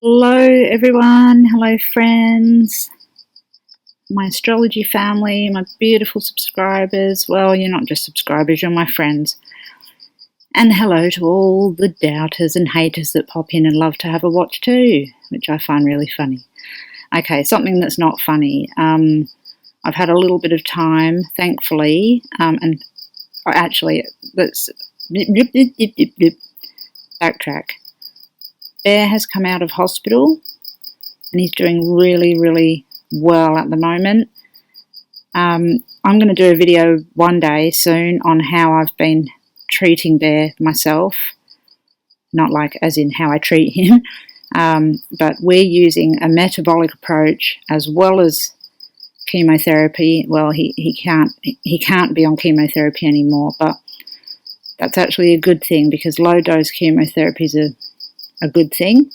Hello everyone, hello friends, my astrology family, my beautiful subscribers. Well, you're not just subscribers, you're my friends. And hello to all the doubters and haters that pop in and love to have a watch too, which I find really funny. Okay, something that's not funny. I've had a little bit of time, thankfully, and actually, let's backtrack. Bear has come out of hospital and he's doing really, really well at the moment. I'm going to do a video one day soon on how I've been treating Bear myself. Not like as in how I treat him, but we're using a metabolic approach as well as chemotherapy. Well, he can't be on chemotherapy anymore, but that's actually a good thing because low dose chemotherapy is a good thing.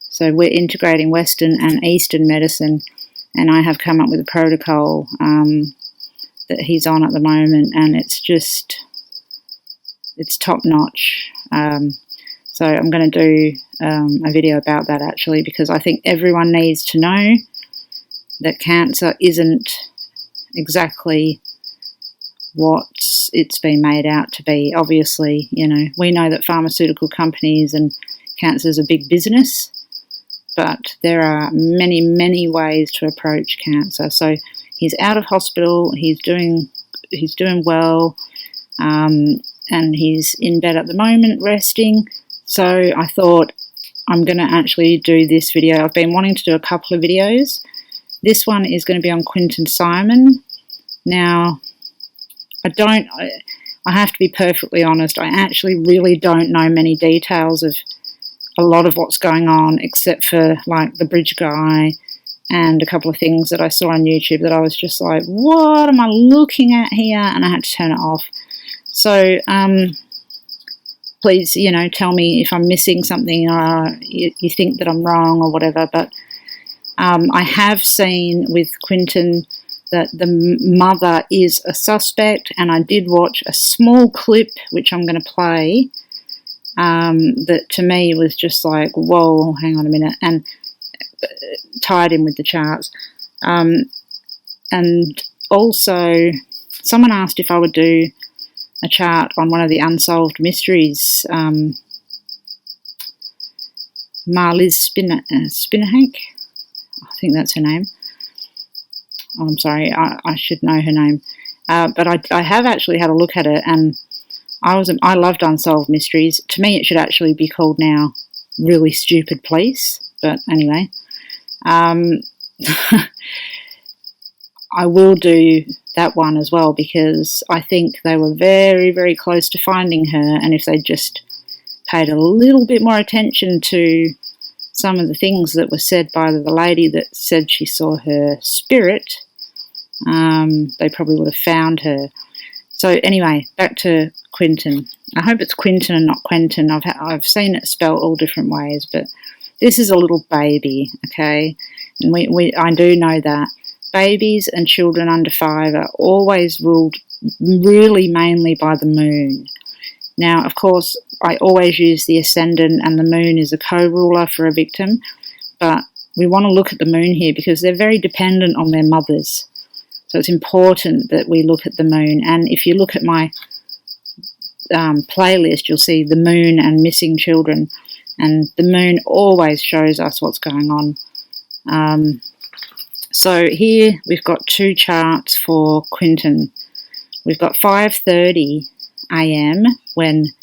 So we're integrating Western and Eastern medicine, and I have come up with a protocol that he's on at the moment, and it's top notch. So I'm going to do a video about that actually, because I think everyone needs to know that cancer isn't exactly what it's been made out to be. Obviously, we know that pharmaceutical companies and cancer is a big business, but there are many, many ways to approach cancer. So he's out of hospital, he's doing well, and he's in bed at the moment resting. So I thought I'm going to actually do this video. I've been wanting to do a couple of videos. This one is going to be on Quinton Simon. Now, I have to be perfectly honest, I actually really don't know many details of a lot of what's going on, except for like the bridge guy and a couple of things that I saw on YouTube that I was just like, what am I looking at here? And I had to turn it off. So please, tell me if I'm missing something or you think that I'm wrong or whatever. But I have seen with Quintin that the mother is a suspect, and I did watch a small clip which I'm going to play that to me was just like, whoa, hang on a minute, and tied in with the charts. And also someone asked if I would do a chart on one of the unsolved mysteries. Marliz Spinnerhank, I think that's her name. Oh, I'm sorry, I should know her name. But I have actually had a look at it, and I loved Unsolved Mysteries. To me, it should actually be called now Really Stupid Police. But anyway, I will do that one as well, because I think they were very, very close to finding her, and if they just paid a little bit more attention to some of the things that were said by the lady that said she saw her spirit, they probably would have found her. So anyway, back to Quintin. I hope it's Quintin and not Quentin. I've seen it spelled all different ways, but this is a little baby, okay? And I do know that babies and children under 5 are always ruled really mainly by the moon. Now, of course, I always use the ascendant, and the moon is a co-ruler for a victim, but we want to look at the moon here because they're very dependent on their mothers. So it's important that we look at the moon. And if you look at my playlist, you'll see the moon and missing children. And the moon always shows us what's going on. So here we've got 2 charts for Quintin. We've got 5:30 a.m. when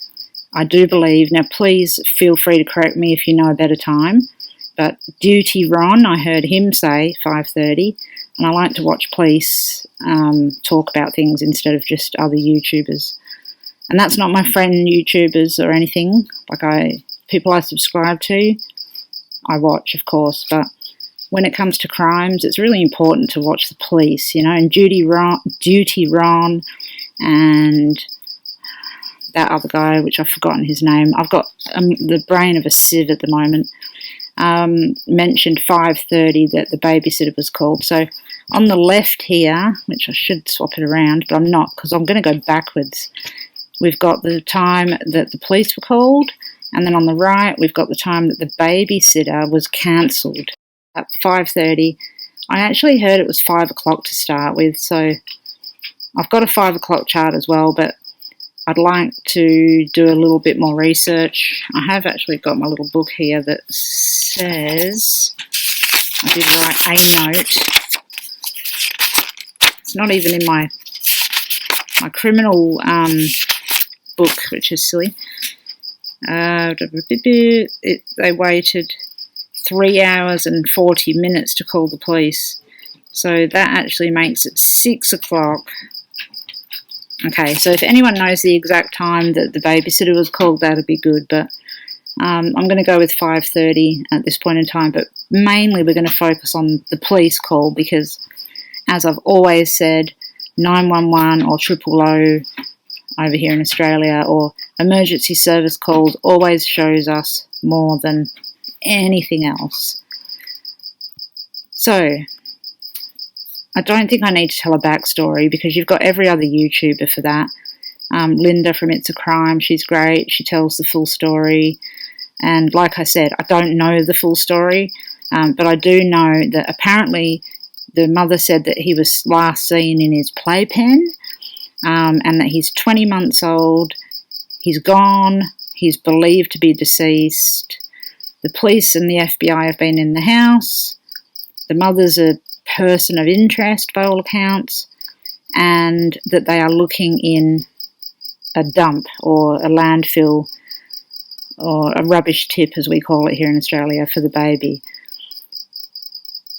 I do believe, now please feel free to correct me if you know a better time, but Duty Ron, I heard him say 5:30. And I like to watch police talk about things instead of just other YouTubers. And that's not my friend YouTubers or anything. People I subscribe to, I watch, of course. But when it comes to crimes, it's really important to watch the police, and Duty Ron and that other guy, which I've forgotten his name. I've got the brain of a sieve at the moment. Mentioned 5:30 that the Babysitter was called. So on the left here, which I should swap it around, but I'm not because I'm going to go backwards. We've got the time that the police were called, And then on the right, we've got the time that the Babysitter was cancelled at 5:30. I actually heard it was 5 o'clock to start with, so I've got a 5 o'clock chart as well, but I'd like to do a little bit more research. I have actually got my little book here that says, I did write a note. It's not even in my criminal book, which is silly. They waited 3 hours and 40 minutes to call the police. So that actually makes it 6 o'clock. Okay, so if anyone knows the exact time that the Babysitter was called, that'd be good. But I'm going to go with 5:30 at this point in time. But mainly we're going to focus on the police call because, as I've always said, 911 or 000 over here in Australia or emergency service calls always shows us more than anything else. So I don't think I need to tell a backstory because you've got every other YouTuber for that. Linda from It's a Crime, she's great. She tells the full story. And like I said, I don't know the full story, but I do know that apparently the mother said that he was last seen in his playpen and that he's 20 months old. He's gone. He's believed to be deceased. The police and the FBI have been in the house. The mother's a person of interest by all accounts, and that they are looking in a dump or a landfill or a rubbish tip, as we call it here in Australia, for the baby.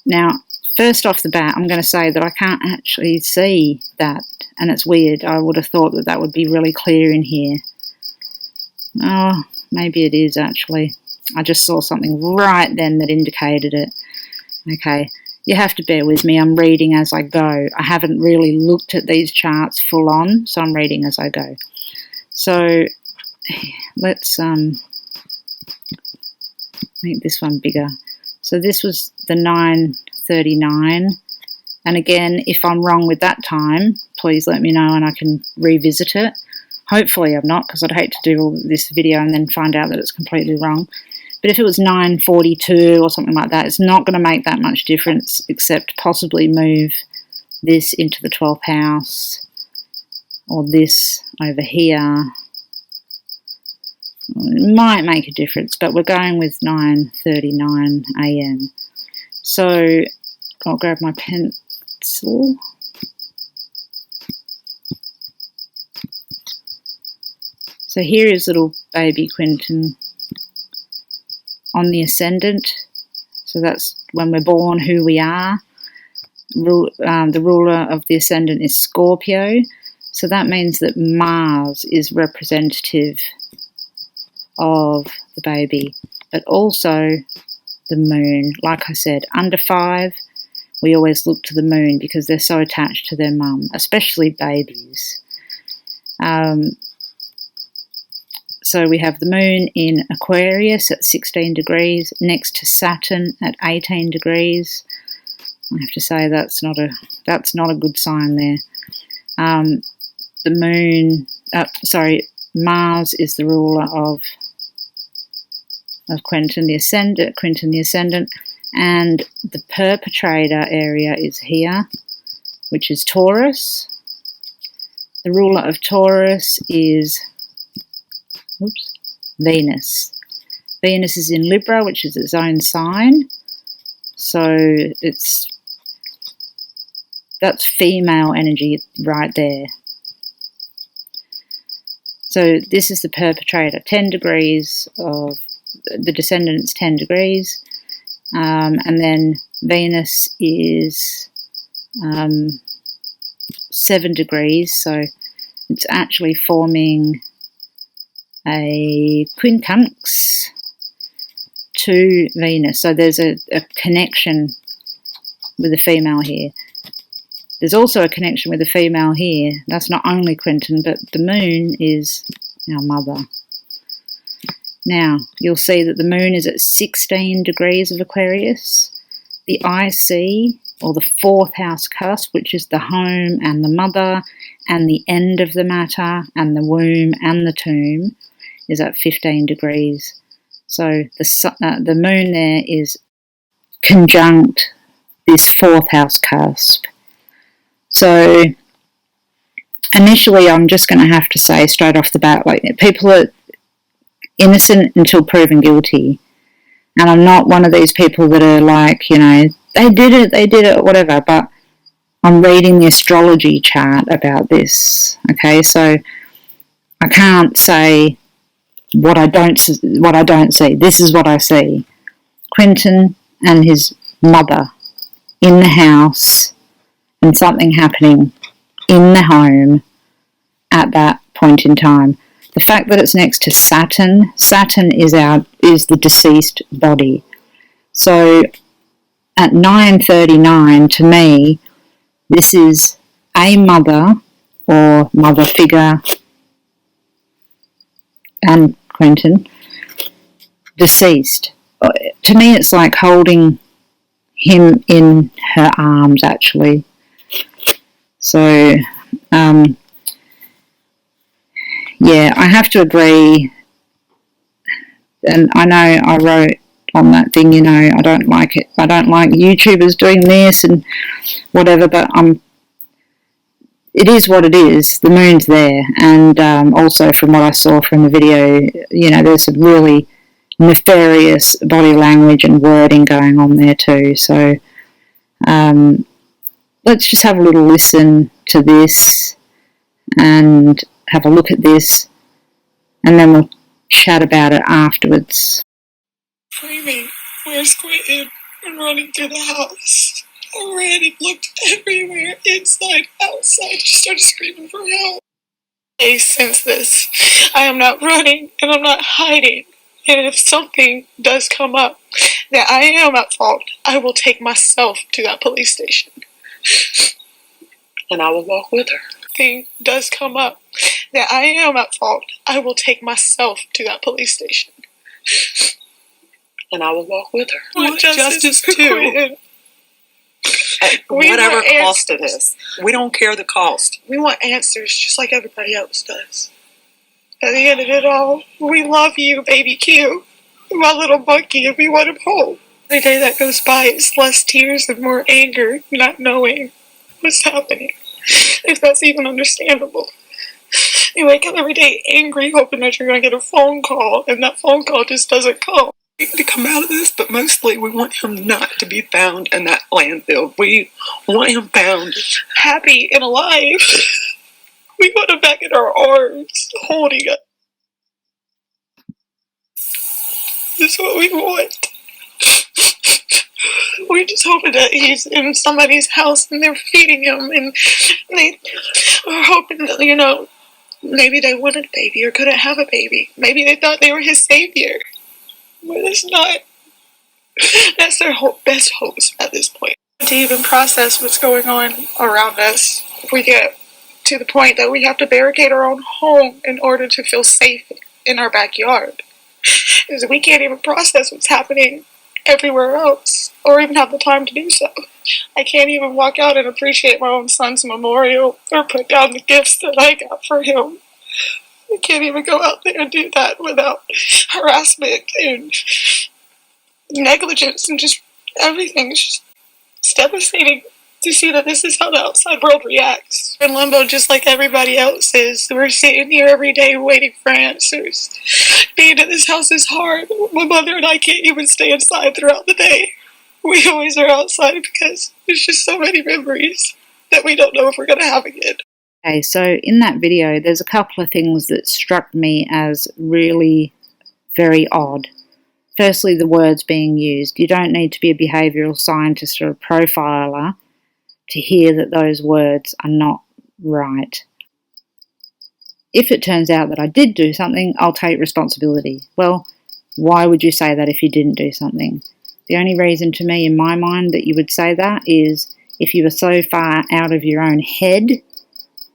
Now, first off the bat, I'm going to say that I can't actually see that, and it's weird. I would have thought that that would be really clear in here. Oh, maybe it is actually. I just saw something right then that indicated it. Okay, you have to bear with me. I'm reading as I go. I haven't really looked at these charts full on, so I'm reading as I go. So let's make this one bigger. So this was the 9:39, and again, if I'm wrong with that time, please let me know and I can revisit it. Hopefully I'm not, because I'd hate to do all this video and then find out that it's completely wrong. But if it was 9:42 or something like that, it's not going to make that much difference, except possibly move this into the 12th house or this over here. It might make a difference, but we're going with 9:39 a.m. So I'll grab my pencil. So here is little baby Quintin on the ascendant. So that's when we're born, who we are. The ruler of the ascendant is Scorpio. So that means that Mars is representative of the baby, but also the moon. Like I said, under 5, we always look to the moon because they're so attached to their mum, especially babies. So we have the moon in Aquarius at 16 degrees, next to Saturn at 18 degrees. I have to say that's not a good sign there. The moon, Mars is the ruler of Quintin the ascendant, and the perpetrator area is here, which is Taurus. The ruler of Taurus is Venus. Venus is in Libra, which is its own sign. So that's female energy right there. So this is the perpetrator, 10 degrees of the descendant's 10 degrees, and then Venus is 7 degrees, so it's actually forming a quincunx to Venus. So there's a connection with the female here. There's also a connection with the female here. That's not only Quintin, but the moon is our mother. Now, you'll see that the moon is at 16 degrees of Aquarius. The IC, or the 4th house cusp, which is the home and the mother and the end of the matter and the womb and the tomb, is at 15 degrees. So the moon there is conjunct this 4th house cusp. So initially, I'm just going to have to say straight off the bat, like, people are innocent until proven guilty. And I'm not one of these people that are like, you know, they did it, whatever. But I'm reading the astrology chart about this. Okay, so I can't say what I don't see. This is what I see. Quinton and his mother in the house, and something happening in the home at that point in time. The fact that it's next to Saturn is the deceased body. So at 9:39, to me, this is a mother or mother figure and Quinton deceased. To me, it's like holding him in her arms, actually. So, yeah, I have to agree. And I know I wrote on that thing, you know, I don't like it. I don't like YouTubers doing this and whatever, but it is what it is. The moon's there. And also from what I saw from the video, you know, there's some really nefarious body language and wording going on there too. So let's just have a little listen to this and have a look at this, and then we'll chat about it afterwards. Screaming, "Where's Quintin?" and running through the house. I ran and looked everywhere, inside, outside, just started screaming for help. I sense this. I am not running and I'm not hiding. And if something does come up that I am at fault, I will take myself to that police station. And I will walk with her. Thing does come up that I am at fault, I will take myself to that police station. And I will walk with her. I want justice too. Whatever cost it is. We don't care the cost. We want answers just like everybody else does. At the end of it all, we love you, baby Q. My little monkey, and we want him home. Every day that goes by, it's less tears and more anger, not knowing what's happening. If that's even understandable. You wake up every day angry, hoping that you're going to get a phone call, and that phone call just doesn't come. We need to come out of this, but mostly we want him not to be found in that landfill. We want him found happy and alive. We want him back in our arms, holding us. This is what we want. We're just hoping that he's in somebody's house and they're feeding him, and they are hoping that, you know, maybe they wanted a baby or couldn't have a baby. Maybe they thought they were his savior. But it's not. That's their best hopes at this point. To even process what's going on around us, if we get to the point that we have to barricade our own home in order to feel safe in our backyard. Because we can't even process what's happening everywhere else, or even have the time to do so. I can't even walk out and appreciate my own son's memorial, or put down the gifts that I got for him. I can't even go out there and do that without harassment and negligence and just everything. It's just devastating to see that this is how the outside world reacts. We're in limbo just like everybody else is. We're sitting here every day waiting for answers. Being in this house is hard. My mother and I can't even stay inside throughout the day. We always are outside because there's just so many memories that we don't know if we're going to have again. Okay, so in that video, there's a couple of things that struck me as really very odd. Firstly, the words being used. You don't need to be a behavioural scientist or a profiler to hear that those words are not right. If it turns out that I did do something, I'll take responsibility. Well, why would you say that if you didn't do something? The only reason to me in my mind that you would say that is if you were so far out of your own head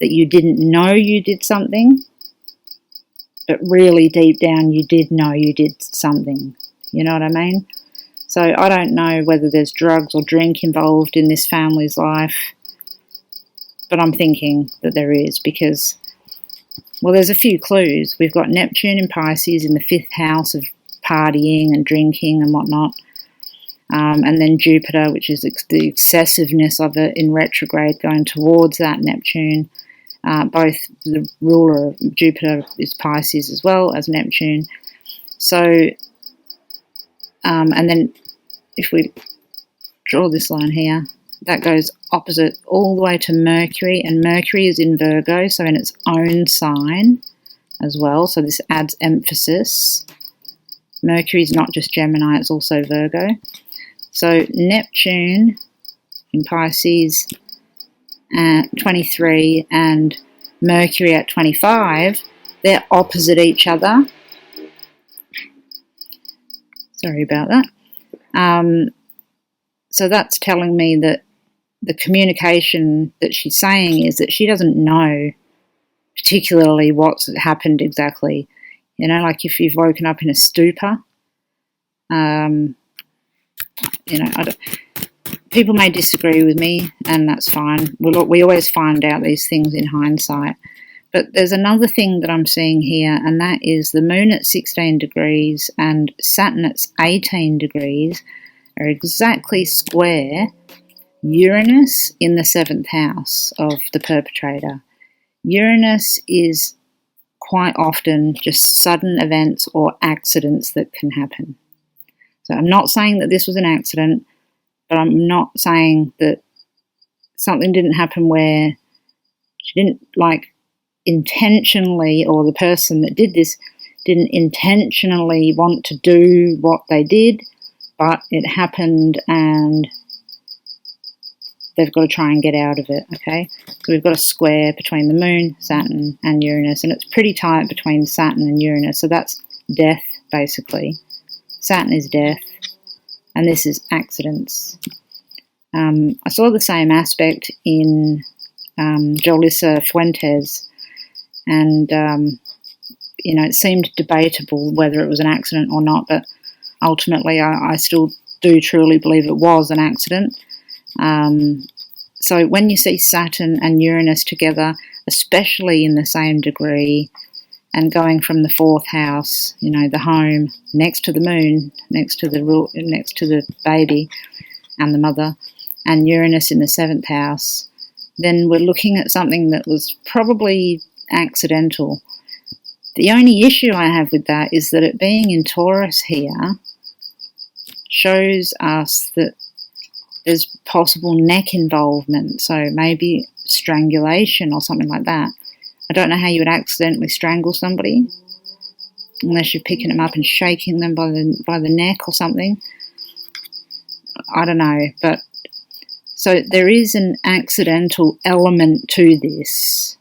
that you didn't know you did something, but really deep down you did know you did something. You know what I mean? So I don't know whether there's drugs or drink involved in this family's life, but I'm thinking that there is, because Well, there's a few clues. We've got Neptune in Pisces in the 5th house of partying and drinking and whatnot. And then Jupiter, which is the excessiveness of it in retrograde, going towards that Neptune. Both the ruler of Jupiter is Pisces as well as Neptune. So, and then if we draw this line here, that goes opposite all the way to Mercury, and Mercury is in Virgo, so in its own sign as well. So this adds emphasis. Mercury is not just Gemini, it's also Virgo. So Neptune in Pisces at 23 and Mercury at 25, they're opposite each other. Sorry about that. So that's telling me that the communication that she's saying is that she doesn't know particularly what's happened exactly. You know, like if you've woken up in a stupor, you know, people may disagree with me, and that's fine. We always find out these things in hindsight. But there's another thing that I'm seeing here, and that is the Moon at 16 degrees and Saturn at 18 degrees are exactly square Uranus in the 7th house of the perpetrator. Uranus is quite often just sudden events or accidents that can happen. So I'm not saying that this was an accident, but I'm not saying that something didn't happen where she didn't intentionally, or the person that did this didn't intentionally want to do what they did, but it happened and they've got to try and get out of it, okay? So we've got a square between the Moon, Saturn, and Uranus, and it's pretty tight between Saturn and Uranus, so that's death, basically. Saturn is death, and this is accidents. I saw the same aspect in Jolissa Fuentes, and, you know, it seemed debatable whether it was an accident or not, but ultimately I still do truly believe it was an accident. So when you see Saturn and Uranus together, especially in the same degree, and going from the 4th house, you know, the home, next to the Moon, next to the baby and the mother, and Uranus in the 7th house, then we're looking at something that was probably accidental. The only issue I have with that is that it being in Taurus here shows us that there's possible neck involvement, so maybe strangulation or something like that. I don't know how you would accidentally strangle somebody unless you're picking them up and shaking them by the neck or something. I don't know, but so there is an accidental element to this.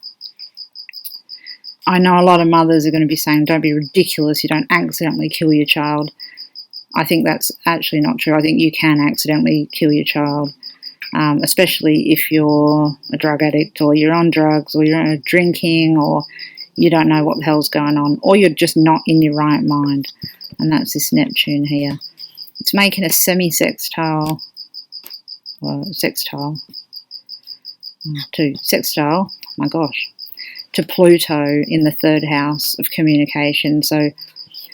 I know a lot of mothers are going to be saying, don't be ridiculous, you don't accidentally kill your child. I think that's actually not true. I think you can accidentally kill your child, especially if you're a drug addict or you're on drugs or you're drinking or you don't know what the hell's going on, or you're just not in your right mind. And that's this Neptune here. It's making a semi-sextile, sextile to Pluto in the 3rd house of communication. So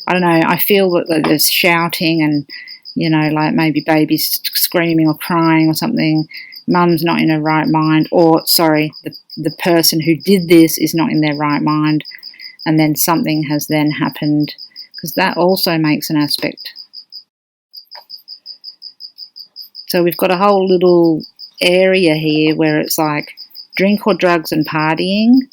I don't know, I feel that there's shouting and, you know, like maybe babies screaming or crying or something. Mum's not in her right mind, or, sorry, the person who did this is not in their right mind, and then something has then happened, because that also makes an aspect. So we've got a whole little area here where it's like drink or drugs and partying.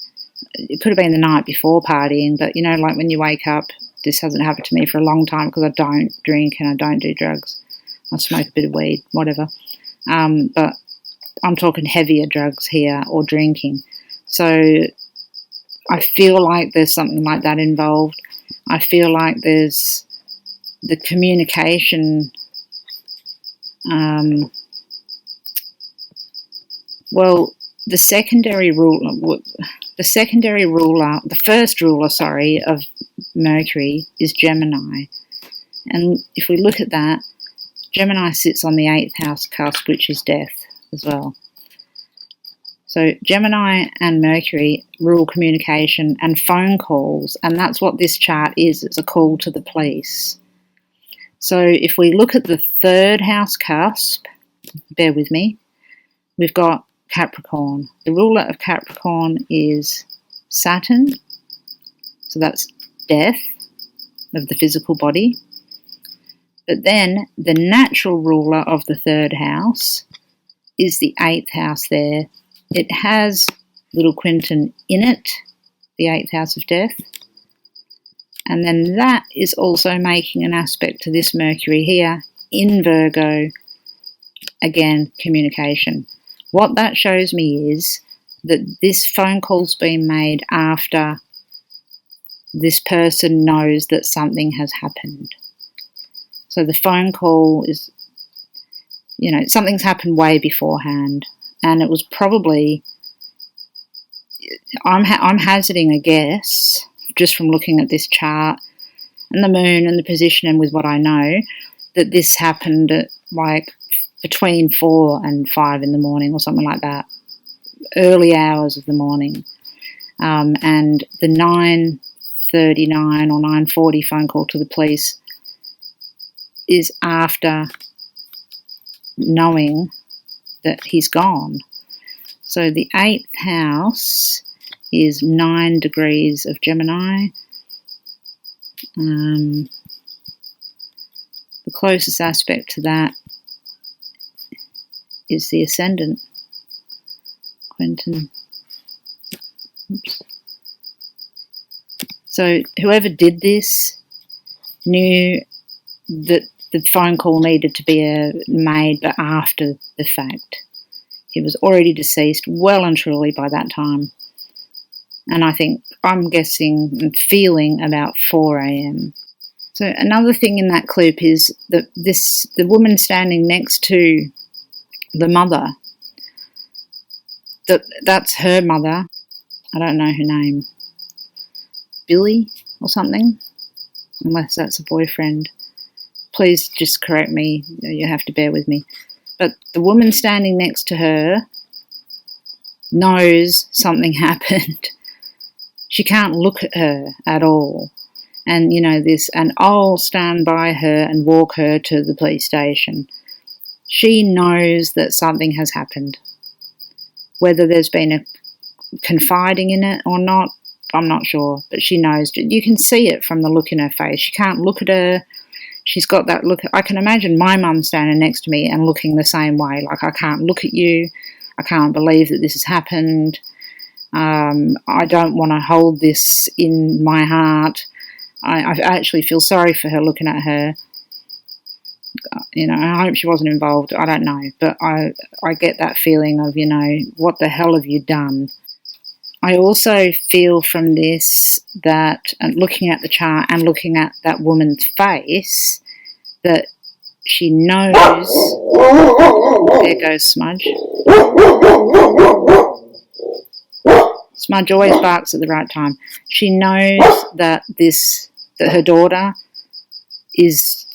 It could have been the night before partying, but, you know, like when you wake up, this hasn't happened to me for a long time because I don't drink and I don't do drugs. I smoke a bit of weed, whatever. But I'm talking heavier drugs here, or drinking. So I feel like there's something like that involved. I feel like there's the communication. Well, the first ruler, of Mercury is Gemini. And if we look at that, Gemini sits on the 8th house cusp, which is death as well. So Gemini and Mercury rule communication and phone calls, and that's what this chart is. It's a call to the police. So if we look at the third house cusp, bear with me, we've got Capricorn. The ruler of Capricorn is Saturn, so that's death of the physical body. But then the natural ruler of the third house is the 8th house there. It has little Quintin in it, the 8th house of death. And then that is also making an aspect to this Mercury here in Virgo. Again, communication. What that shows me is that this phone call's been made after this person knows that something has happened. So the phone call is, something's happened way beforehand, and it was probably, I'm hazarding a guess, just from looking at this chart and the moon and the position and with what I know, that this happened at between 4 and 5 in the morning or something like that, early hours of the morning. And the 9:39 or 9:40 phone call to the police is after knowing that he's gone. So the 8th house is 9 degrees of Gemini. The closest aspect to that is the ascendant, Quintin. Oops. So whoever did this knew that the phone call needed to be made, but after the fact. He was already deceased well and truly by that time. And I'm guessing and feeling about 4 a.m. So another thing in that clip is that the woman standing next to the mother, that's her mother. I don't know her name. Billy or something, unless that's a boyfriend. Please just correct me. You have to bear with me. But the woman standing next to her knows something happened. She can't look at her at all. And, and I'll stand by her and walk her to the police station. She knows that something has happened. Whether there's been a confiding in it or not, I'm not sure. But she knows. You can see it from the look in her face. You can't look at her. She's got that look. I can imagine my mum standing next to me and looking the same way. Like, I can't look at you. I can't believe that this has happened. I don't want to hold this in my heart. I actually feel sorry for her looking at her. I hope she wasn't involved. I don't know. But I get that feeling of, what the hell have you done? I also feel from this that, and looking at the chart and looking at that woman's face, that she knows. There goes Smudge. Smudge always barks at the right time. She knows that her daughter is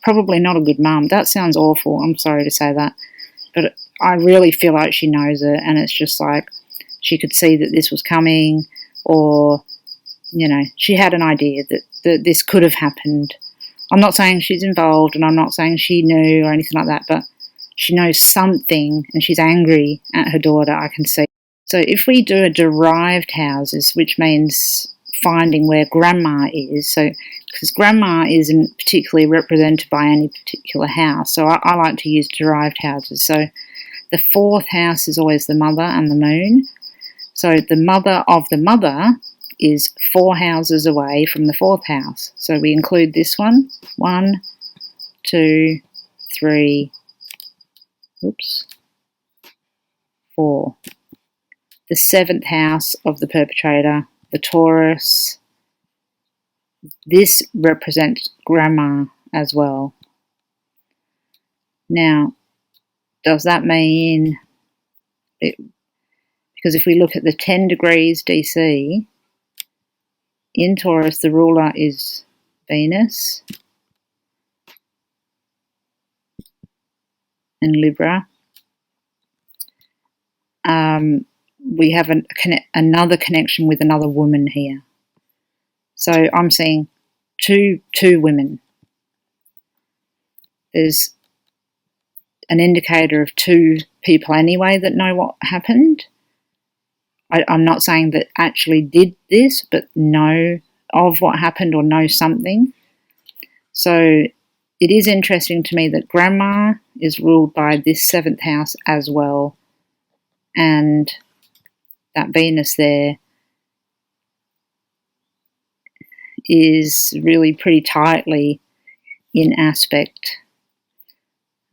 probably not a good mum. That sounds awful. I'm sorry to say that, but I really feel like she knows it, and it's just like, she could see that this was coming, or, she had an idea that this could have happened. I'm not saying she's involved, and I'm not saying she knew or anything like that, but she knows something, and she's angry at her daughter, I can see. So if we do a derived houses, which means finding where grandma is, so because grandma isn't particularly represented by any particular house, so I like to use derived houses. So the 4th house is always the mother and the moon. So the mother of the mother is 4 houses away from the 4th house. So we include this one. 1, 2, 3, 4. The 7th house of the perpetrator, the Taurus. This represents grandma as well. Now, does that mean because if we look at the 10 degrees DC, in Taurus, the ruler is Venus and Libra. we have another connection with another woman here. So I'm seeing two women. There's an indicator of two people anyway that know what happened. I'm not saying that actually did this, but know of what happened or know something. So it is interesting to me that Grandma is ruled by this 7th house as well, and that Venus there is really pretty tightly in aspect.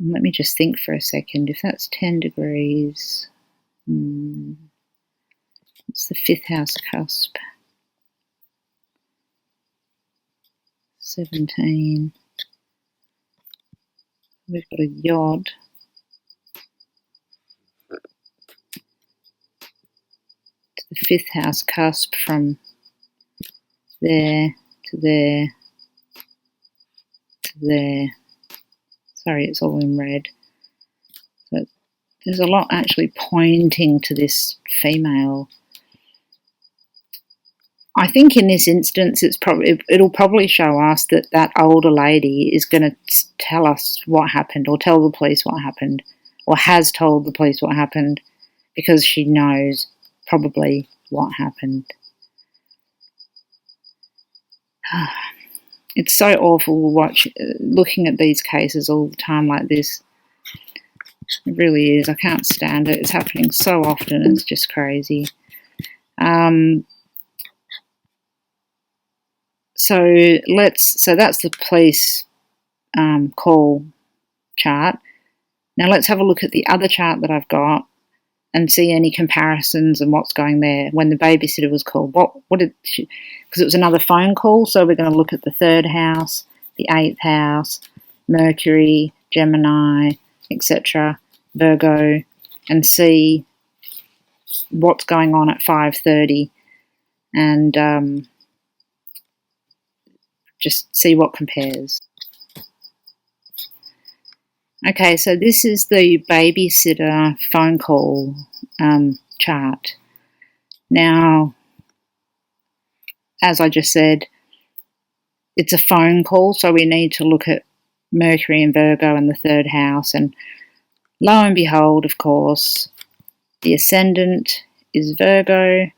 Let me just think for a second. If that's 10 degrees, it's the 5th house cusp. 17. We've got a yod. To the 5th house cusp from there to there to there. Sorry, it's all in red. But there's a lot actually pointing to this female. I think in this instance, it'll probably show us that older lady is going to tell us what happened, or tell the police what happened, or has told the police what happened, because she knows probably what happened. It's so awful looking at these cases all the time like this. It really is. I can't stand it. It's happening so often. It's just crazy. So that's the police call chart. Now let's have a look at the other chart that I've got and see any comparisons and what's going there. When the babysitter was called, what did she? Because it was another phone call, so we're going to look at the 3rd house, the 8th house, Mercury, Gemini, etc., Virgo, and see what's going on at 5:30, and just see what compares. Okay, so this is the babysitter phone call chart. Now, as I just said, it's a phone call, so we need to look at Mercury and Virgo in the 3rd house, and lo and behold, of course, the ascendant is Virgo.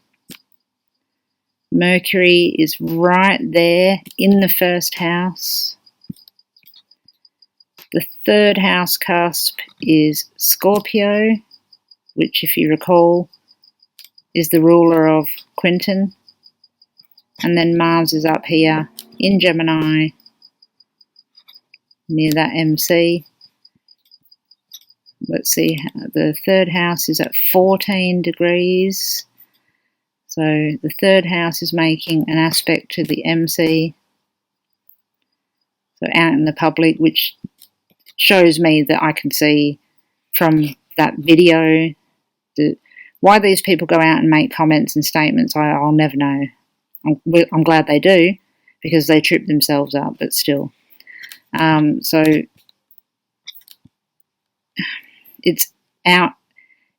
Mercury is right there in the 1st house. The 3rd house cusp is Scorpio, which, if you recall, is the ruler of Quintin. And then Mars is up here in Gemini, near that MC. Let's see, the 3rd house is at 14 degrees. So the 3rd house is making an aspect to the MC, so out in the public, which shows me that I can see from that video why these people go out and make comments and statements. I'll never know. I'm glad they do, because they trip themselves up, but still. So it's out.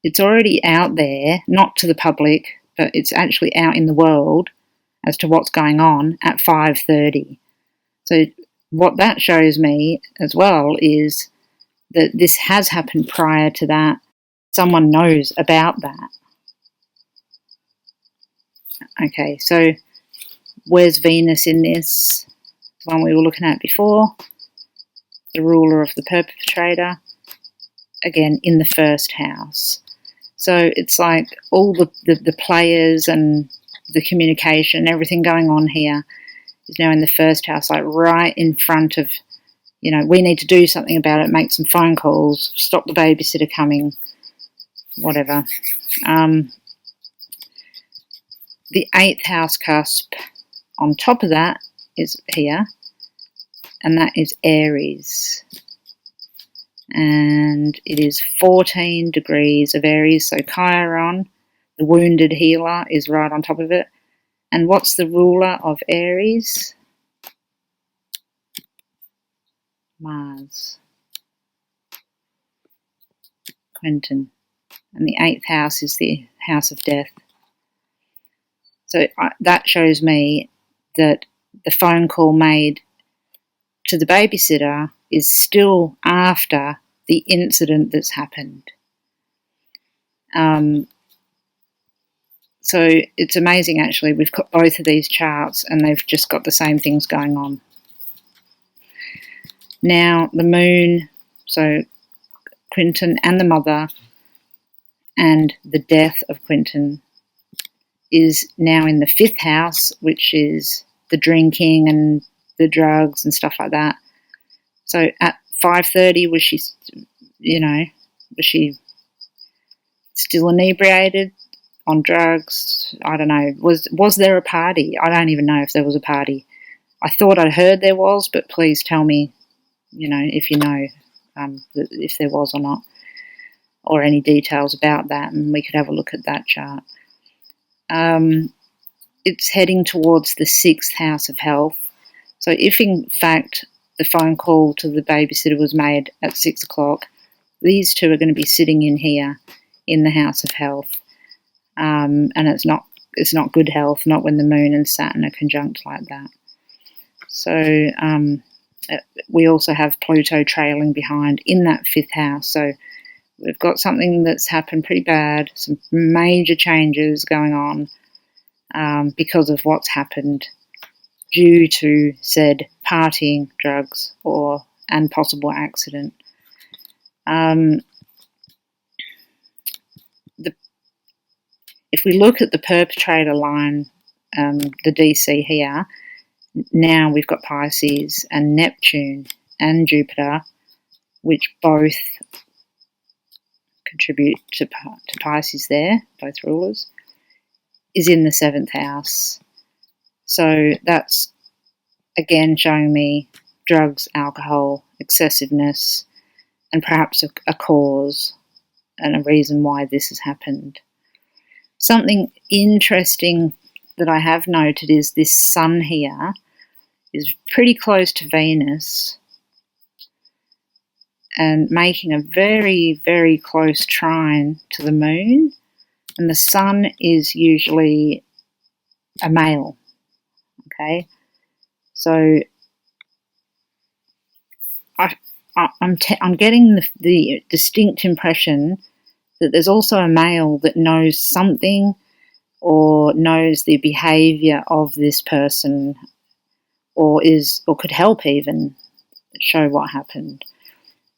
It's already out there, not to the public, but it's actually out in the world as to what's going on at 5:30. So what that shows me as well is that this has happened prior to that. Someone knows about that. Okay, so where's Venus in this? The one we were looking at before. The ruler of the perpetrator. Again, in the 1st house. So it's like all the players and the communication, everything going on here is now in the 1st house, like right in front of, we need to do something about it, make some phone calls, stop the babysitter coming, whatever. The 8th house cusp on top of that is here, and that is Aries. And it is 14 degrees of Aries, so Chiron, the wounded healer, is right on top of it. And what's the ruler of Aries? Mars. Quintin. and the 8th house is the house of death. So that shows me that the phone call made to the babysitter is still after the incident that's happened. So it's amazing, actually. We've got both of these charts and they've just got the same things going on. Now, the moon, so Quinton and the mother and the death of Quinton is now in the 5th house, which is the drinking and the drugs and stuff like that. So at 5:30, was she still inebriated, on drugs? I don't know. Was there a party? I don't even know if there was a party. I thought I heard there was, but please tell me, if you know if there was or not, or any details about that, and we could have a look at that chart. It's heading towards the 6th house of health. So if in fact the phone call to the babysitter was made at 6 o'clock, these two are going to be sitting in here in the house of health. And it's not good health, not when the moon and Saturn are conjunct like that. So we also have Pluto trailing behind in that 5th house. So we've got something that's happened pretty bad, some major changes going on because of what's happened due to said partying, drugs, and possible accident. If we look at the perpetrator line, the DC here, now we've got Pisces and Neptune and Jupiter, which both contribute to Pisces there, both rulers, is in the 7th house. So that's, again, showing me drugs, alcohol, excessiveness, and perhaps a cause and a reason why this has happened. Something interesting that I have noted is this sun here is pretty close to Venus and making a very, very close trine to the moon. And the sun is usually a male, okay? So I'm getting the distinct impression that there's also a male that knows something or knows the behaviour of this person or could help even show what happened.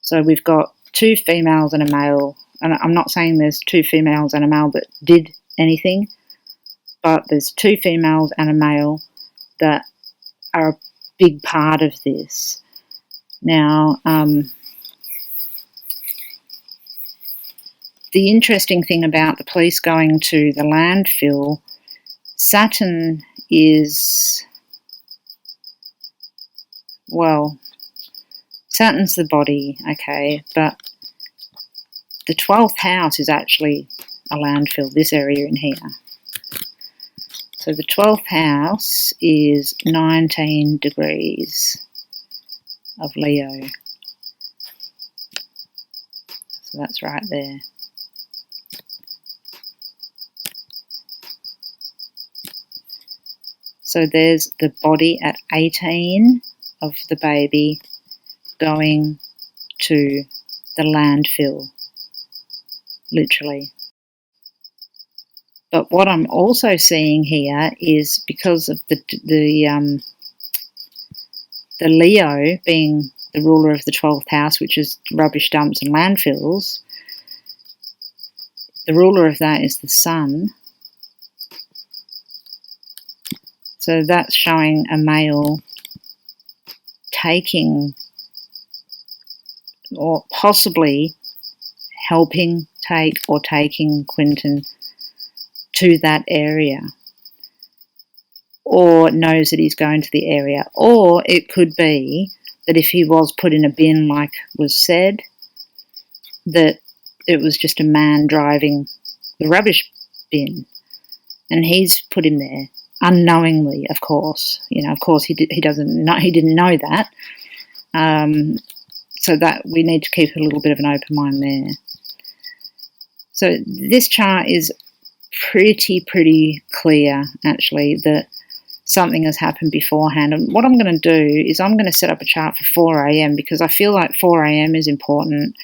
So we've got 2 females and a male, and I'm not saying there's 2 females and a male that did anything, but there's 2 females and a male that are a big part of this. Now, the interesting thing about the police going to the landfill, Saturn is, Saturn's the body, okay, but the 12th house is actually a landfill, this area in here. So the 12th house is 19 degrees of Leo. So that's right there. So there's the body at 18 of the baby going to the landfill, literally. But what I'm also seeing here is because of the Leo being the ruler of the 12th house, which is rubbish dumps and landfills, the ruler of that is the sun. So that's showing a male taking or possibly helping take or taking Quinton to that area, or knows that he's going to the area. Or it could be that if he was put in a bin, like was said, that it was just a man driving the rubbish bin and he's put him there unknowingly, of course. Of course he didn't know that. So that we need to keep a little bit of an open mind there. So this chart is pretty clear, actually, that something has happened beforehand. And what I'm going to do is I'm going to set up a chart for 4 a.m. because I feel like 4 a.m. is important.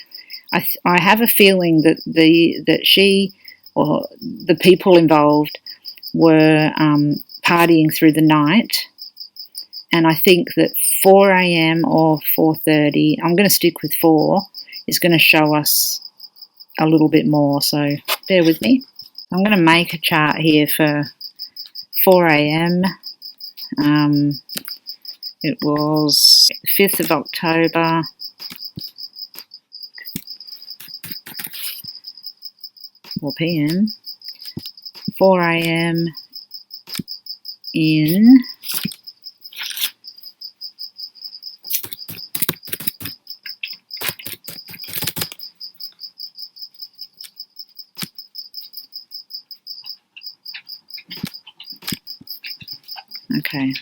I have a feeling that she or the people involved were partying through the night, and I think that 4 a.m. or 4:30, I'm going to stick with 4, is going to show us a little bit more, so bear with me. I'm going to make a chart here for 4 a.m. It was the 5th of October. 4 p.m. 4 a.m. in okay.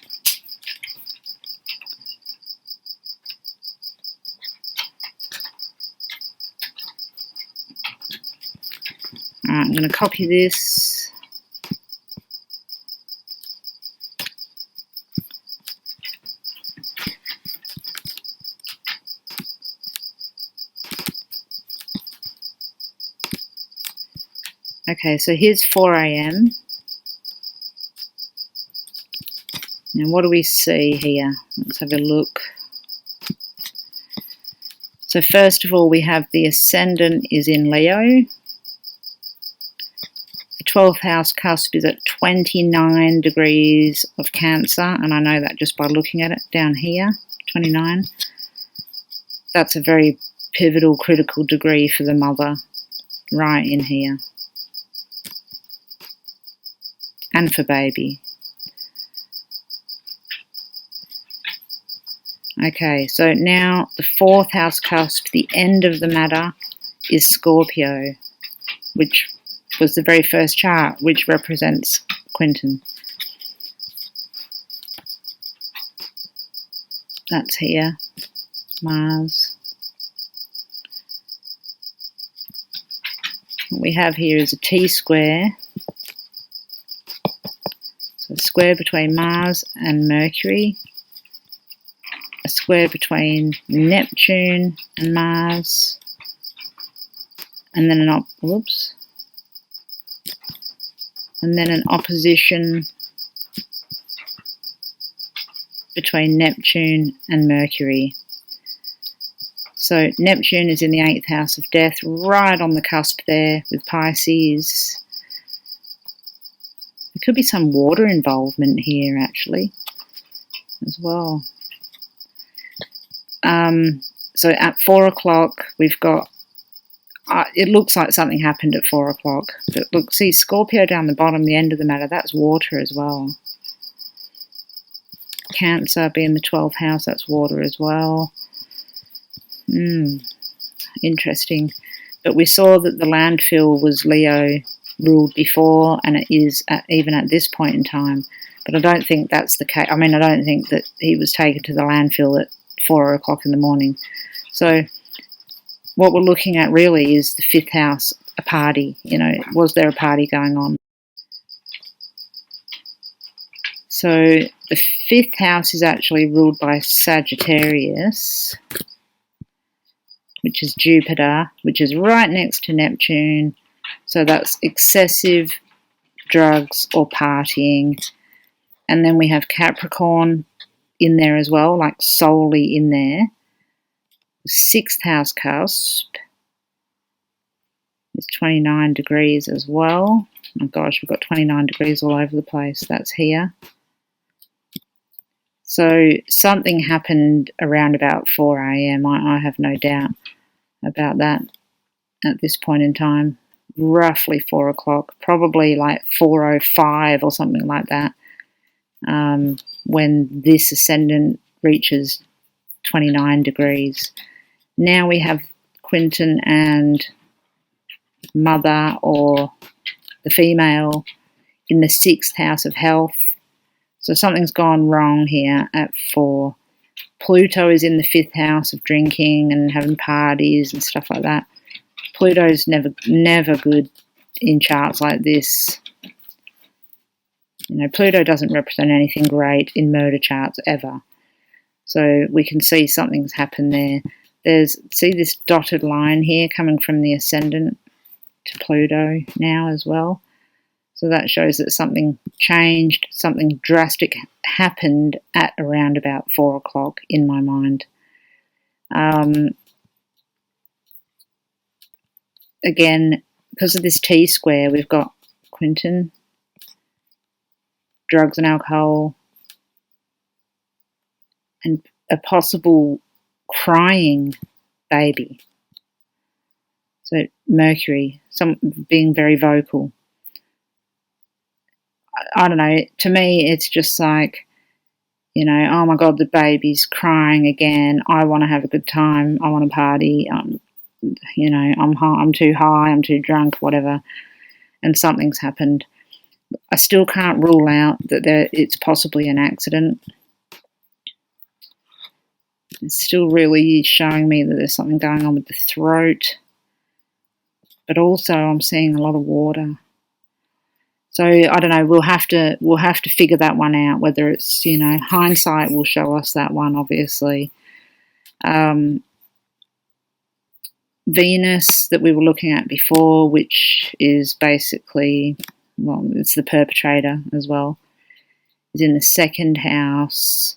Alright, I'm going to copy this. Okay, so here's 4 a.m. Now what do we see here? Let's have a look. So first of all, we have the ascendant is in Leo. The 12th house cusp is at 29 degrees of Cancer, and I know that just by looking at it down here, 29. That's a very pivotal, critical degree for the mother, right in here. And for baby. Okay, so now the 4th house cusp, the end of the matter, is Scorpio, which was the very first chart, which represents Quintin. That's here, Mars. What we have here is a T-square. So a square between Mars and Mercury. A square between Neptune and Mars. And then an opposition between Neptune and Mercury. So Neptune is in the 8th house of death, right on the cusp there with Pisces. There could be some water involvement here, actually, as well. So at 4 o'clock, we've got, it looks like something happened at 4 o'clock. But look, see Scorpio down the bottom, the end of the matter, that's water as well. Cancer being the 12th house, that's water as well. Interesting. But we saw that the landfill was Leo ruled before, and it is even at this point in time. But I don't think that's the case. I mean, I don't think that he was taken to the landfill at 4 o'clock in the morning. So what we're looking at really is the 5th house, a party. You know, was there a party going on? So the 5th house is actually ruled by Sagittarius, which is Jupiter, which is right next to Neptune. So that's excessive drugs or partying. And then we have Capricorn in there as well, like solely in there. 6th house cusp is 29 degrees as well. Oh gosh, we've got 29 degrees all over the place. That's here. So something happened around about 4 a.m. I have no doubt about that at this point in time. Roughly 4 o'clock, probably like 4:05 or something like that, when this ascendant reaches 29 degrees. Now we have Quintin and mother, or the female, in the 6th house of health. So something's gone wrong here at 4. Pluto is in the 5th house of drinking and having parties and stuff like that. Pluto's never good in charts like this. You know, Pluto doesn't represent anything great in murder charts ever. So we can see something's happened there. See this dotted line here coming from the ascendant to Pluto now as well. So that shows that something changed, something drastic happened at around about 4 o'clock in my mind. Again, because of this T-square, we've got Quintin, drugs and alcohol, and a possible crying baby. So Mercury, being very vocal. I don't know, to me it's just like, you know, oh my God, the baby's crying again. I want to have a good time. I want to party. You know, I'm too high, I'm too drunk, whatever. And something's happened. I still can't rule out that it's possibly an accident. It's still really showing me that there's something going on with the throat. But also I'm seeing a lot of water. So I don't know, we'll have to figure that one out, whether it's, you know, hindsight will show us that one, obviously. Venus that we were looking at before, which is basically, well, it's the perpetrator as well, is in the second house.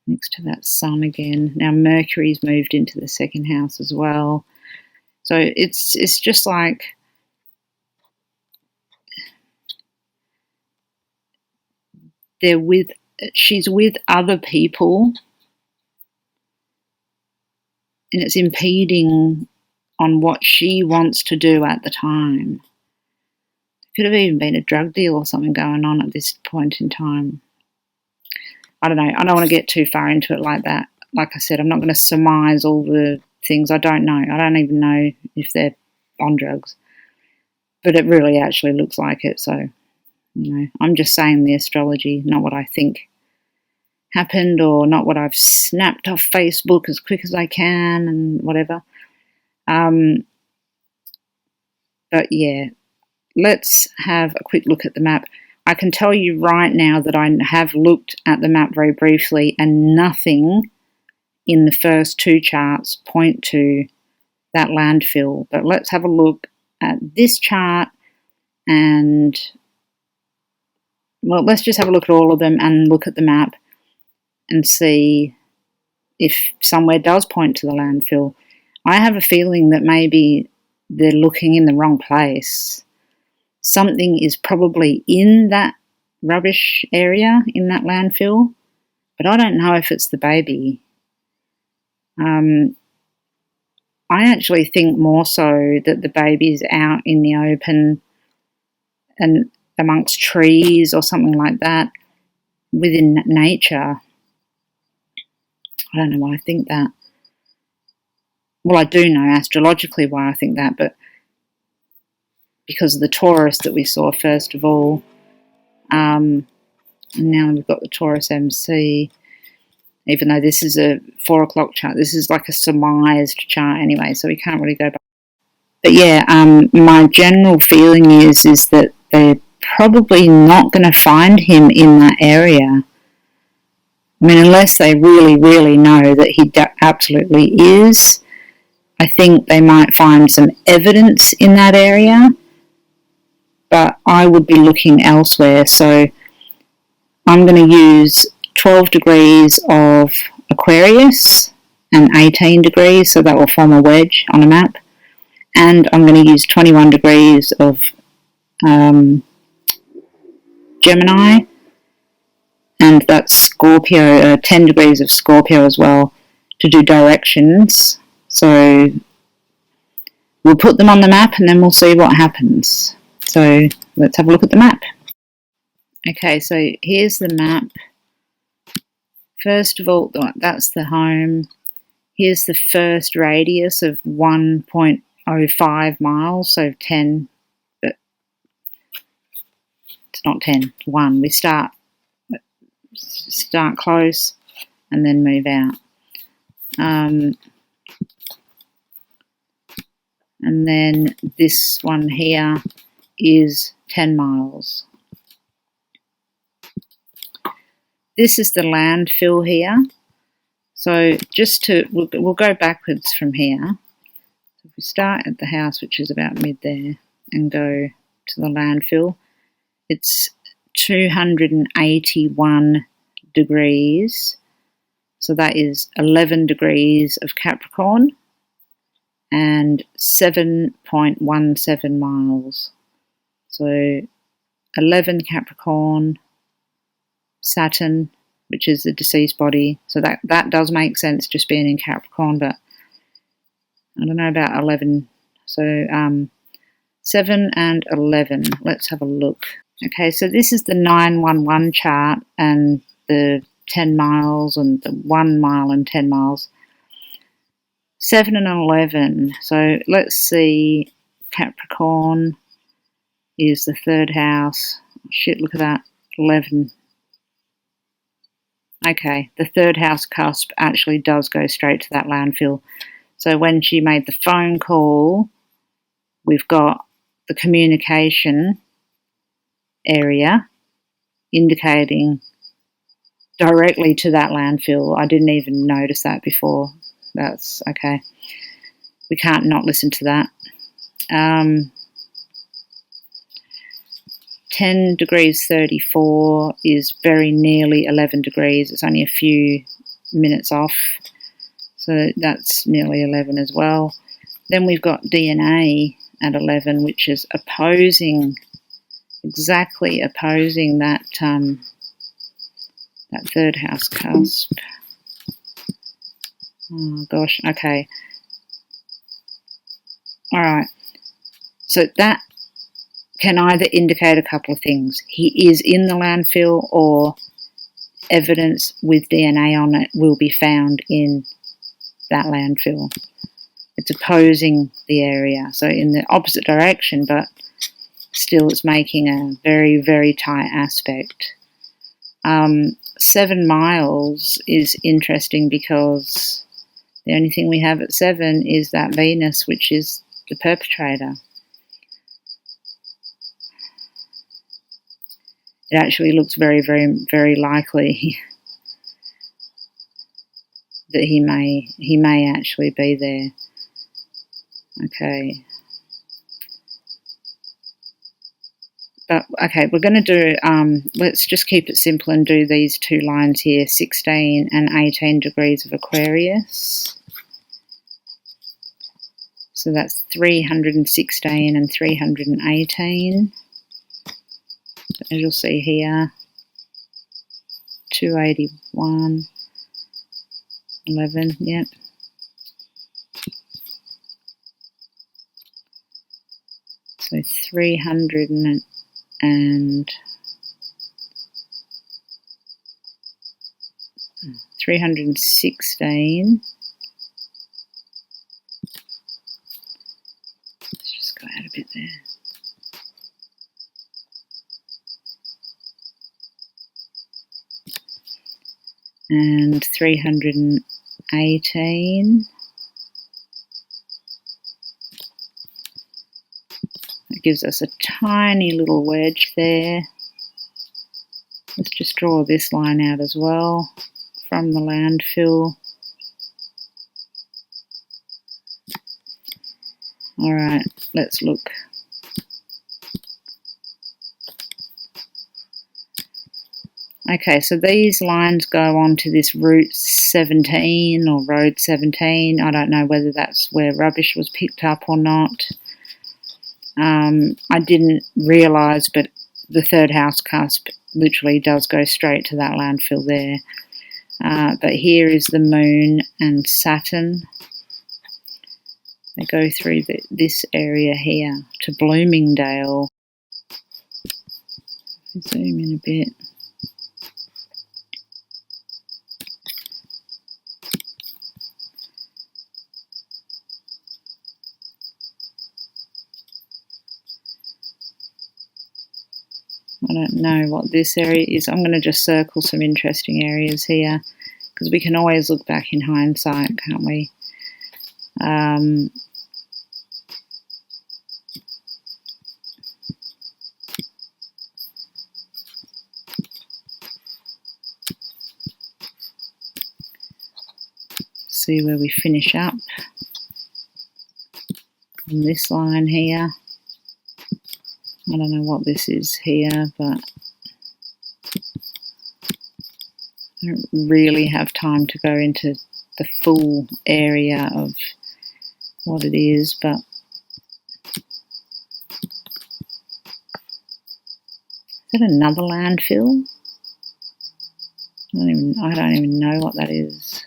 Next to that sun again. Now Mercury's moved into the second house as well. So it's just like she's with other people and it's impeding on what she wants to do at the time. Could have even been a drug deal or something going on at this point in time. I don't know. I don't want to get too far into it like that. Like I said, I'm not going to surmise all the things. I don't know. I don't even know if they're on drugs. But it really actually looks like it. So, you know, I'm just saying the astrology, not what I think happened or not what I've snapped off Facebook as quick as I can and whatever. But yeah, let's have a quick look at the map. I can tell you right now that I have looked at the map very briefly and nothing in the first two charts point to that landfill. But let's have a look at this chart and, well, let's just have a look at all of them and look at the map and see if somewhere does point to the landfill. I have a feeling that maybe they're looking in the wrong place. Something is probably in that rubbish area, in that landfill, but I don't know if it's the baby. I actually think more so that the baby's out in the open and amongst trees or something like that within nature. I don't know why I think that. Well, I do know astrologically why I think that, but because of the Taurus that we saw first of all. And now we've got the Taurus MC, even though this is a 4 o'clock chart. This is like a surmised chart anyway, so we can't really go back. But yeah, my general feeling is that they're probably not going to find him in that area. I mean, unless they really, really know that he absolutely is. I think they might find some evidence in that area, but I would be looking elsewhere. So I'm going to use 12 degrees of Aquarius and 18 degrees, so that will form a wedge on a map. And I'm going to use 21 degrees of Gemini, and that's Scorpio, 10 degrees of Scorpio as well, to do directions. So we'll put them on the map and then we'll see what happens. So let's have a look at the map. Okay, so here's the map. First of all, that's the home. Here's the first radius of 1.05 miles, so 10, but it's not 10, it's 1. We start close, and then move out. And then this one here is 10 miles. This is the landfill here. So we'll go backwards from here. So if we start at the house, which is about mid there, and go to the landfill, it's 281 degrees. So that is 11 degrees of Capricorn and 7.17 miles. So 11 Capricorn, Saturn, which is the deceased body. So that does make sense just being in Capricorn, but I don't know about 11. So 7 and 11. Let's have a look. Okay, so this is the 911 chart and the 10 miles and the 1 mile and 10 miles. 7 and 11. So let's see. Capricorn is the third house. Shit, look at that. 11. Okay, the third house cusp actually does go straight to that landfill. So when she made the phone call, we've got the communication area indicating directly to that landfill. I didn't even notice that before. That's okay. We can't not listen to that. 10 degrees 34 is very nearly 11 degrees. It's only a few minutes off. So that's nearly 11 as well. Then we've got DNA at 11, which is exactly opposing that third house cusp. Oh gosh, okay. All right. So that can either indicate a couple of things. He is in the landfill, or evidence with DNA on it will be found in that landfill. It's opposing the area, so in the opposite direction, but still it's making a very, very tight aspect. 7 miles is interesting because the only thing we have at 7 is that Venus, which is the perpetrator. It actually looks very, very, very likely that he may actually be there. Okay. But okay, we're going to do, let's just keep it simple and do these two lines here, 16 and 18 degrees of Aquarius. So that's 316 and 318. As you'll see here, 281, 11, yep. So 316. Let's just go out a bit there. And 318. It gives us a tiny little wedge there. Let's just draw this line out as well from the landfill. Alright, let's look. Okay, so these lines go on to this Route 17 or Road 17. I don't know whether that's where rubbish was picked up or not. I didn't realise, but the third house cusp literally does go straight to that landfill there. But here is the Moon and Saturn. They go through this area here to Bloomingdale. Zoom in a bit. I don't know what this area is. I'm going to just circle some interesting areas here because we can always look back in hindsight, can't we? See where we finish up on this line here. I don't know what this is here, but I don't really have time to go into the full area of what it is, but is that another landfill? I don't even know what that is.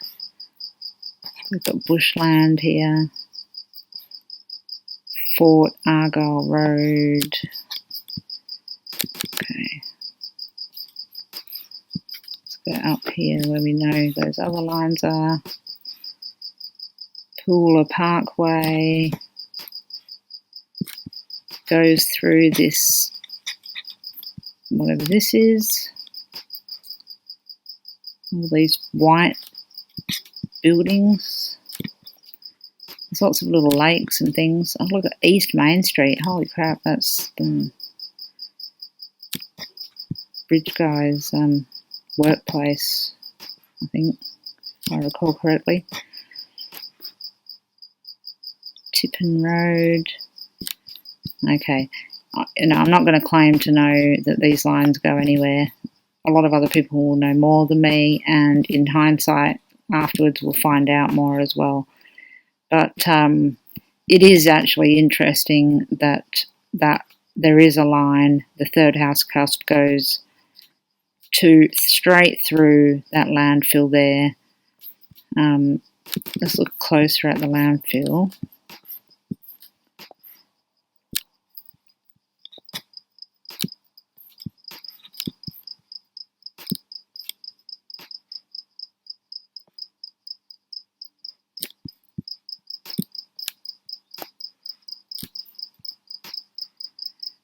We've got bushland here. Fort Argyle Road. Okay. Let's go up here where we know those other lines are. Pooler Parkway. Goes through this, whatever this is. All these white buildings. There's lots of little lakes and things. Oh, look at East Main Street. Holy crap, that's the bridge guy's workplace, I think, if I recall correctly. Tippin Road. Okay. I'm not going to claim to know that these lines go anywhere. A lot of other people will know more than me, and in hindsight, afterwards we'll find out more as well. But it is actually interesting that there is a line. The third house cusp goes straight through that landfill there. Let's look closer at the landfill.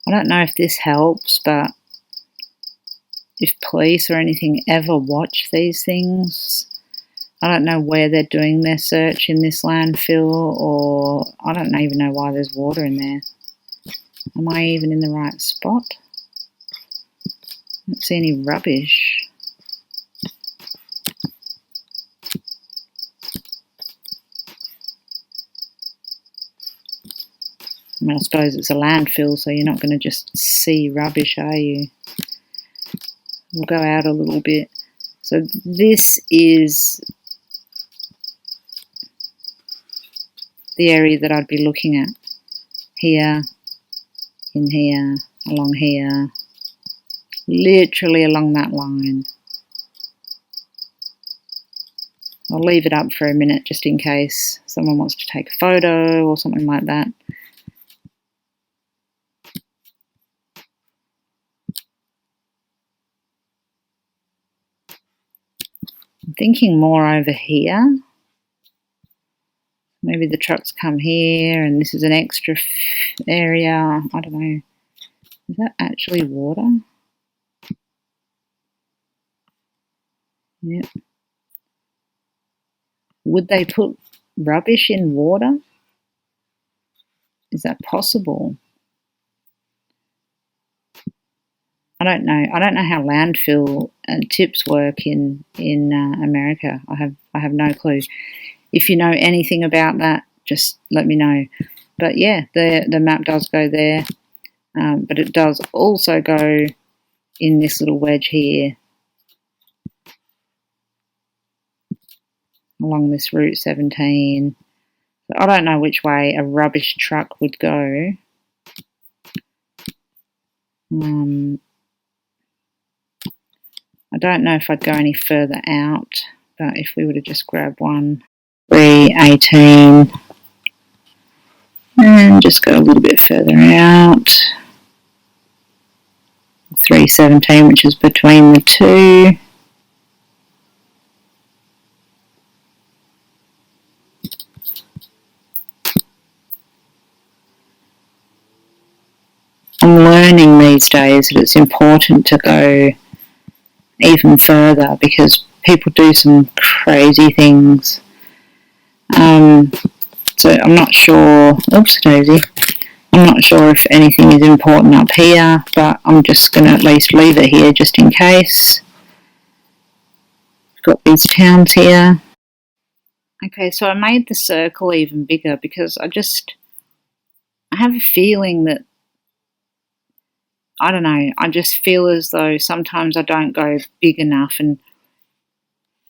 I don't know if this helps, but if police or anything ever watch these things, I don't know where they're doing their search in this landfill, or I don't even know why there's water in there. Am I even in the right spot? I don't see any rubbish. I mean, I suppose it's a landfill, so you're not going to just see rubbish, are you? We'll go out a little bit. So this is the area that I'd be looking at. Here, in here, along here. Literally along that line. I'll leave it up for a minute just in case someone wants to take a photo or something like that. I'm thinking more over here. Maybe the trucks come here and this is an extra area. I don't know. Is that actually water? Yep. Would they put rubbish in water? Is that possible? I don't know. I don't know how landfill and tips work in America. I have no clue. If you know anything about that, just let me know. But yeah, the map does go there, but it does also go in this little wedge here along this Route 17. So I don't know which way a rubbish truck would go. I don't know if I'd go any further out, but if we were to just grab one, 318, and just go a little bit further out, 317, which is between the two. I'm learning these days that it's important to go even further, because people do some crazy things. So I'm not sure, oops daisy, I'm not sure if anything is important up here, but I'm just going to at least leave it here just in case. Got these towns here. Okay, so I made the circle even bigger because I have a feeling that, I don't know, I just feel as though sometimes I don't go big enough, and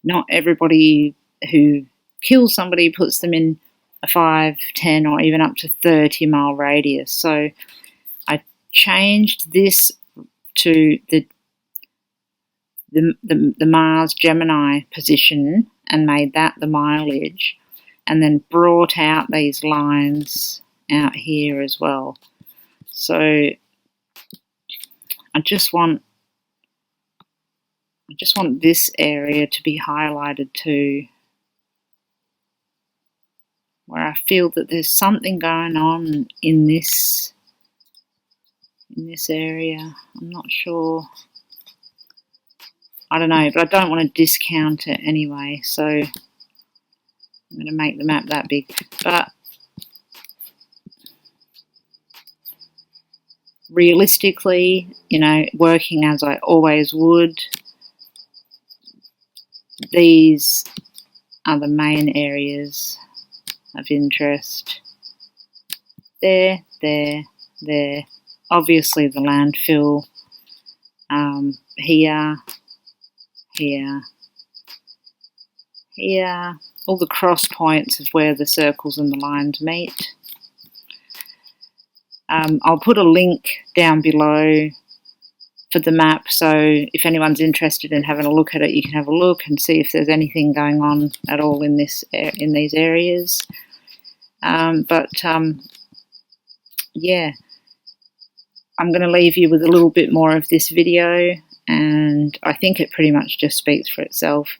not everybody who kills somebody puts them in a 5, 10 or even up to 30 mile radius. So I changed this to the Mars Gemini position and made that the mileage, and then brought out these lines out here as well. So I just want this area to be highlighted too, where I feel that there's something going on in this area. I'm not sure. I don't know, but I don't want to discount it anyway, so I'm going to make the map that big. But realistically, you know, working as I always would, these are the main areas of interest. There. Obviously the landfill, here, all the cross points of where the circles and the lines meet. I'll put a link down below for the map, so if anyone's interested in having a look at it, you can have a look and see if there's anything going on at all in these areas. Yeah, I'm going to leave you with a little bit more of this video, and I think it pretty much just speaks for itself.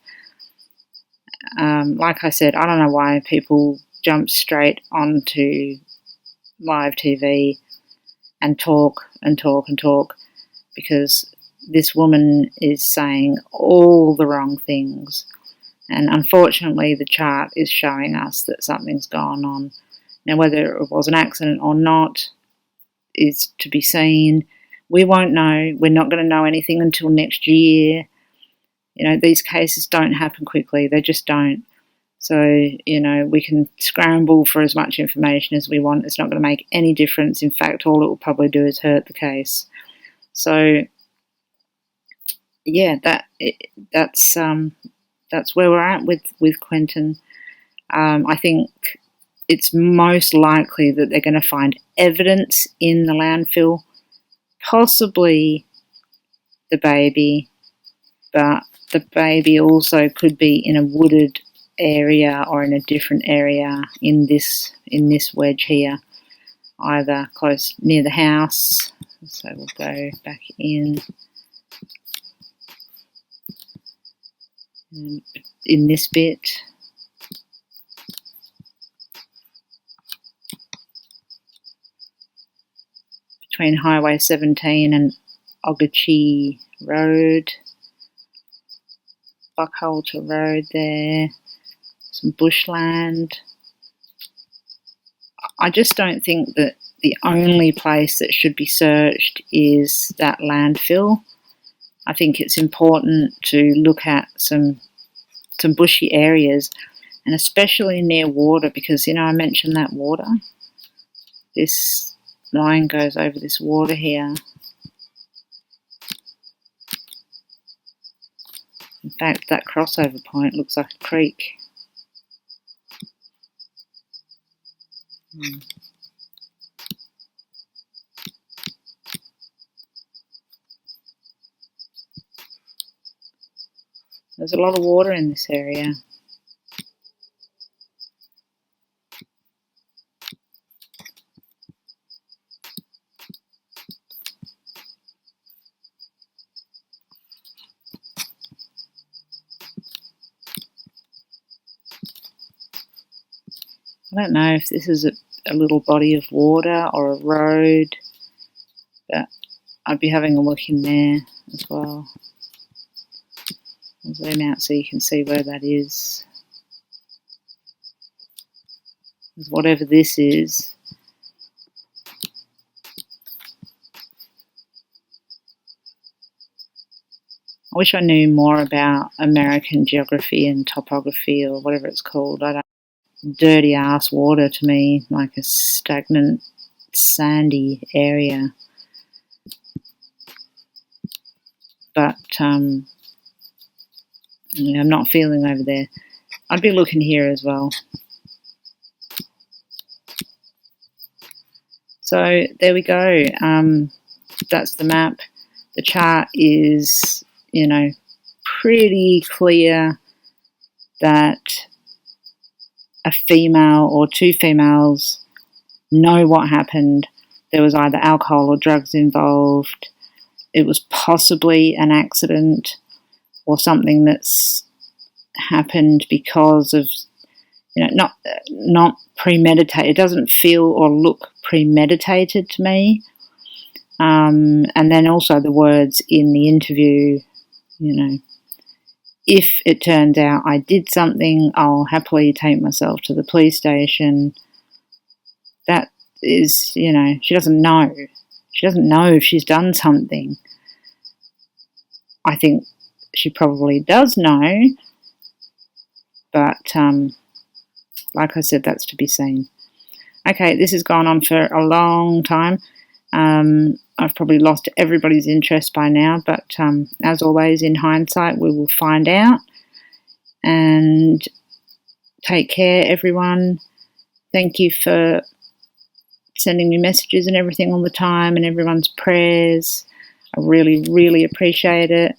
Like I said, I don't know why people jump straight onto live TV and talk, because this woman is saying all the wrong things, and unfortunately the chart is showing us that something's gone on. Now, whether it was an accident or not is to be seen. We won't know. We're not going to know anything until next year. You know, these cases don't happen quickly. They just don't. So, you know, we can scramble for as much information as we want. It's not going to make any difference. In fact, all it will probably do is hurt the case. So, yeah, that's where we're at with Quintin. I think it's most likely that they're going to find evidence in the landfill, possibly the baby, but the baby also could be in a wooded area or in a different area in this wedge here, either close near the house. So we'll go back in this bit. Between Highway 17 and Ogeechee Road, Buckhalter Road there, some bushland. I just don't think that the only place that should be searched is that landfill. I think it's important to look at some bushy areas, and especially near water, because, you know, I mentioned that water. This line goes over this water here. In fact, that crossover point looks like a creek. There's a lot of water in this area. I don't know if this is a little body of water or a road, but I'd be having a look in there as well. I'll zoom out so you can see where that is. Whatever this is, I wish I knew more about American geography and topography, or whatever it's called. I don't, dirty ass water to me, like a stagnant, sandy area. But yeah, I'm not feeling over there. I'd be looking here as well. So there we go. That's the map. The chart is, you know, pretty clear that a female or two females know what happened. There was either alcohol or drugs involved. It was possibly an accident or something that's happened because of, you know, not premeditated. It doesn't feel or look premeditated to me. And then also the words in the interview, you know, if it turns out I did something, I'll happily take myself to the police station. That is, you know, she doesn't know. She doesn't know if she's done something. I think she probably does know, but like I said, that's to be seen. Okay, this has gone on for a long time. I've probably lost everybody's interest by now, but as always, in hindsight, we will find out. And take care, everyone. Thank you for sending me messages and everything all the time, and everyone's prayers. I really, really appreciate it.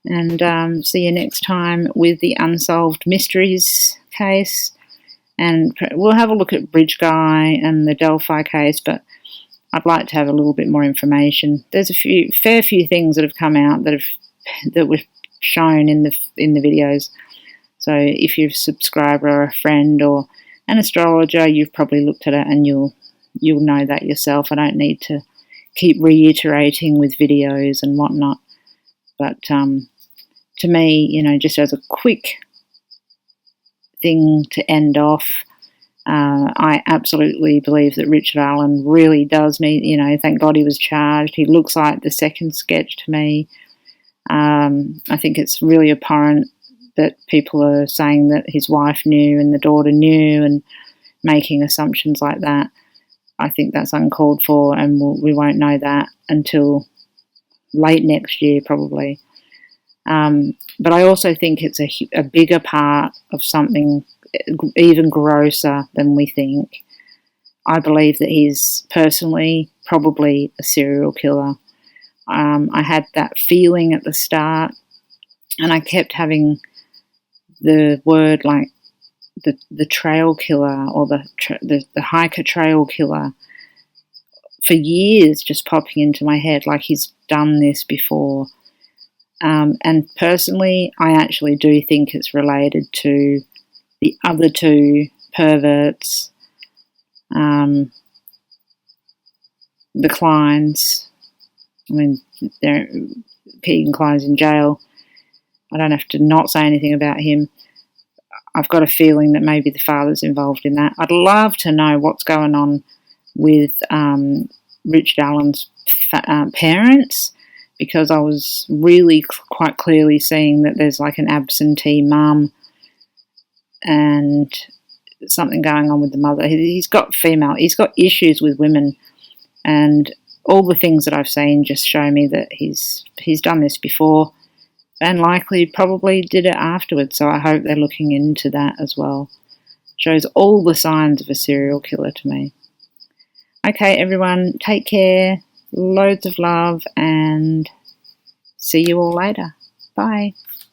And see you next time with the Unsolved Mysteries case. And we'll have a look at Bridge Guy and the Delphi case, but I'd like to have a little bit more information. There's a fair few things that have come out that were shown in the videos. So if you're a subscriber or a friend or an astrologer, you've probably looked at it and you'll know that yourself. I don't need to keep reiterating with videos and whatnot. But to me, you know, just as a quick thing to end off, I absolutely believe that Richard Allen really does need, you know, thank God he was charged. He looks like the second sketch to me. I think it's really apparent that people are saying that his wife knew and the daughter knew and making assumptions like that. I think that's uncalled for, and we won't know that until late next year probably. But I also think it's a bigger part of something even grosser than we think. I believe that he's personally probably a serial killer. I had that feeling at the start, and I kept having the word like the trail killer or the hiker trail killer for years just popping into my head, like he's done this before. And personally, I actually do think it's related to the other two perverts, the Kleins. I mean, Keegan Klein's in jail. I don't have to not say anything about him. I've got a feeling that maybe the father's involved in that. I'd love to know what's going on with Richard Allen's parents, because I was really quite clearly seeing that there's like an absentee mum and something going on with the mother. He's got issues with women, and all the things that I've seen just show me that he's done this before and likely probably did it afterwards. So I hope they're looking into that as well. Shows all the signs of a serial killer to me. Okay, everyone, take care. Loads of love, and see you all later. Bye.